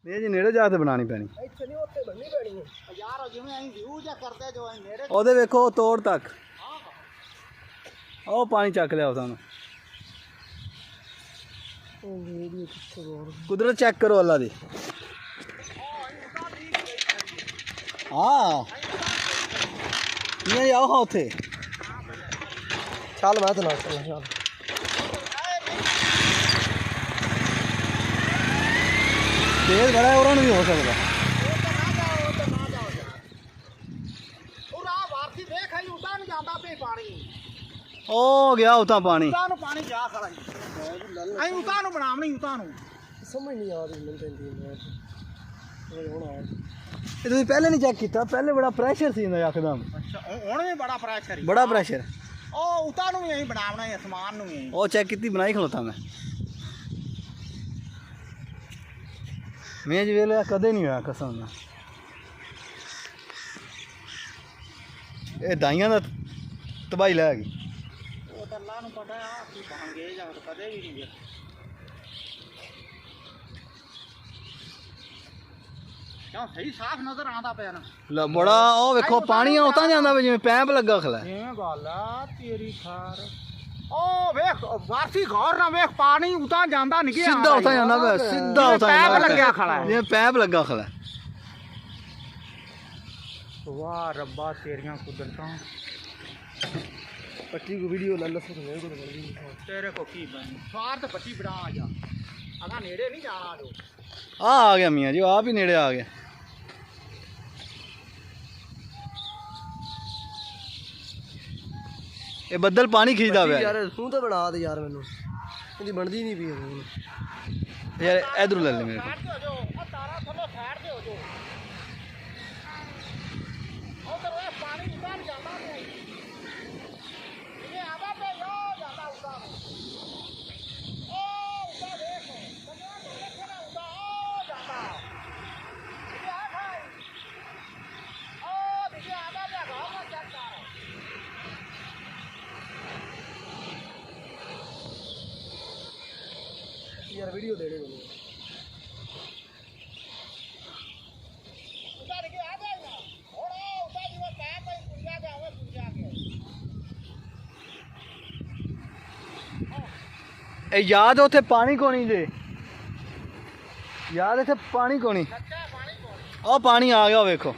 ਇਹ ਜੀ ਨੇੜੇ ਜਾ ਕੇ ਬਣਾਣੀ ਪੈਣੀ। ਇੱਥੇ ਨਹੀਂ ਉੱਥੇ ਬਣਨੀ ਪੈਣੀ ਹੈ ਯਾਰ। ਜਿਵੇਂ ਅਸੀਂ ਵਿਊ ਜਾਂ ਕਰਦੇ ਜੋ ਅਸੀਂ ਨੇੜੇ ਉਹਦੇ ਵੇਖੋ ਤੋੜ ਤੱਕ ਉਹ ਪਾਣੀ ਚੱਕ ਲਿਆ ਤੁਹਾਨੂੰ। ਕੁਦਰਤ ਚੈੱਕ ਕਰੋ ਅੱਲਾ ਦੀ। ਹਾਂ ਨਹੀਂ ਆਓ ਹਾਂ ਉੱਥੇ ਚੱਲ ਮੈਂ ਤੇ ਨਾਲ ਚੱਲਾਂ ਚੱਲ। ਤੇਜ਼ ਬੜਾ ਉਹਨਾਂ ਨੂੰ ਵੀ ਹੋ ਸਕਦਾ। ਉਹ ਗਿਆ ਉਤਾਂ ਪਾਣੀ। ਉਤਾਂ ਨੂੰ ਪਾਣੀ ਜਾ ਖੜਾ ਅਸੀਂ ਉਤਾਂ ਨੂੰ ਬਣਾਵਣੀ। ਉਤਾਂ ਨੂੰ ਸਮਝ ਨਹੀਂ ਆ ਰਹੀ ਮੈਨੂੰ ਪੈਂਦੀ ਇਹ ਤੁਸੀਂ ਪਹਿਲੇ ਨਹੀਂ ਚੈੱਕ ਕੀਤਾ? ਪਹਿਲੇ ਬੜਾ ਪ੍ਰੈਸ਼ਰ ਸੀ ਇਹਦਾ ਯਕਦਮ। ਅੱਛਾ ਹੁਣ ਵੀ ਬੜਾ ਪ੍ਰੈਸ਼ਰ। ਬੜਾ ਪ੍ਰੈਸ਼ਰ। ਉਹ ਉਤਾਂ ਨੂੰ ਵੀ ਅਸੀਂ ਬਣਾਵਣਾ ਹੈ, ਅਸਮਾਨ ਨੂੰ ਵੀ। ਉਹ ਚੈੱਕ ਕੀਤੀ ਬਣਾਈ ਖਲੋਤਾ ਮੈਂ ਜੀ ਵੇਲੇ ਕਦੇ ਨਹੀਂ ਹੋਇਆ ਕਸਮ ਨਾਲ। ਇਹ ਦਾਈਆਂ ਦਾ ਤਬਾਹੀ ਲੈ ਗਈ। ਉਹ ਤਾਂ ਅੱਲਾ ਨੂੰ ਪਤਾ ਆ ਕਿ ਬਣ ਗਏ ਜਾਂ ਕਦੇ ਵੀ ਨਹੀਂ ਗਏ। ਕਿਉਂ ਸਹੀ ਸਾਫ਼ ਨਜ਼ਰ ਆਉਂਦਾ ਪਿਆ ਨਾ। ਲੈ ਬੜਾ ਉਹ ਵੇਖੋ ਪਾਣੀ ਉਤਾਂ ਜਾਂਦਾ ਵੇ ਜਿਵੇਂ ਪੈਪ ਲੱਗਾ ਖਲਾ। ਇਹ ਗੱਲ ਆ ਤੇਰੀ ਖਾਰ। ਉਹ ਵੇਖ ਵਾਰਸੀ ਗੌਰ ਨਾਲ ਵੇਖ ਪਾਣੀ ਉਤਾਂ ਜਾਂਦਾ ਨਹੀਂ ਗਿਆ। ਸਿੱਧਾ ਉਤਾਂ ਜਾਂਦਾ ਵੇ ਸਿੱਧਾ ਉਤਾਂ ਜਾਂਦਾ। ਪੈਪ ਲੱਗਿਆ ਖੜਾ ਜਿਵੇਂ ਪੈਪ ਲੱਗਾ ਖਲਾ। ਵਾਹ ਰੱਬਾ ਤੇਰੀਆਂ ਕੁਦਰਤਾਂ। ਪੱਟੀ ਕੋ ਵੀਡੀਓ ਲੈ ਲਓ ਤੇਰੇ ਕੋ ਕੀ ਬਣੀ ਸਵਾਰ ਤੇ ਪੱਟੀ ਬਣਾ ਆ ਜਾ। ਅਗਾ ਨੇੜੇ ਨਹੀਂ ਜਾਣਾ ਜੋ। ਆ ਗਿਆ ਮੀਆਂ ਜੀ ਆਪ ਹੀ ਨੇੜੇ ਆ ਗਿਆ। ਇਹ ਬੱਦਲ ਪਾਣੀ ਖਿੱਚਦਾ ਪਿਆ ਯਾਰ ਤੂੰ ਤਾਂ ਬਣਾ ਦੇ ਯਾਰ ਮੈਨੂੰ ਇਹਦੀ ਬਣਦੀ ਨਹੀਂ ਪਈ ਯਾਰ ਇਧਰੋਂ ਲੈ ਲੈ ਮੇਰੇ ਕੋਲ। ਤਾਰਾ ਥੱਲੇ ਸਾਈਡ ਤੇ ਹੋ ਜੋ। ਉਧਰ ਪਾਣੀ ਉਤਾਰ ਜਾਂਦਾ ਤੇ ਇਹ ਆਦਾ ਤੇ ਯੋ ਜਾਂਦਾ ਉਤਾਰ। ਉਹ ਉਤਾਰ ਦੇਖ ਕੰਨਾਂ ਤੋਂ ਦੇਖਣਾ ਉਤਾਰ ਜਾਂਦਾ। ਇਹ ਆ ਖਾਈ ਉਹ ਦੇਖਿਆ ਆਦਾ ਤੇ ਘਰ ਨਾ ਚੱਕ ਕਰ। यार वीडियो दे रहे हो उतार के आ जाएगा और उतार जी वो पैप पे पुंजा के आवे पुंजा के। ਇਹ ਯਾਦ ਉੱਥੇ ਪਾਣੀ ਕੋਣੀ ਜੇ ਯਾਦ ਇੱਥੇ ਪਾਣੀ ਕੋਣੀ। अच्छा पानी कौन ਉਹ ਪਾਣੀ ਆ ਗਿਆ ਵੇਖੋ।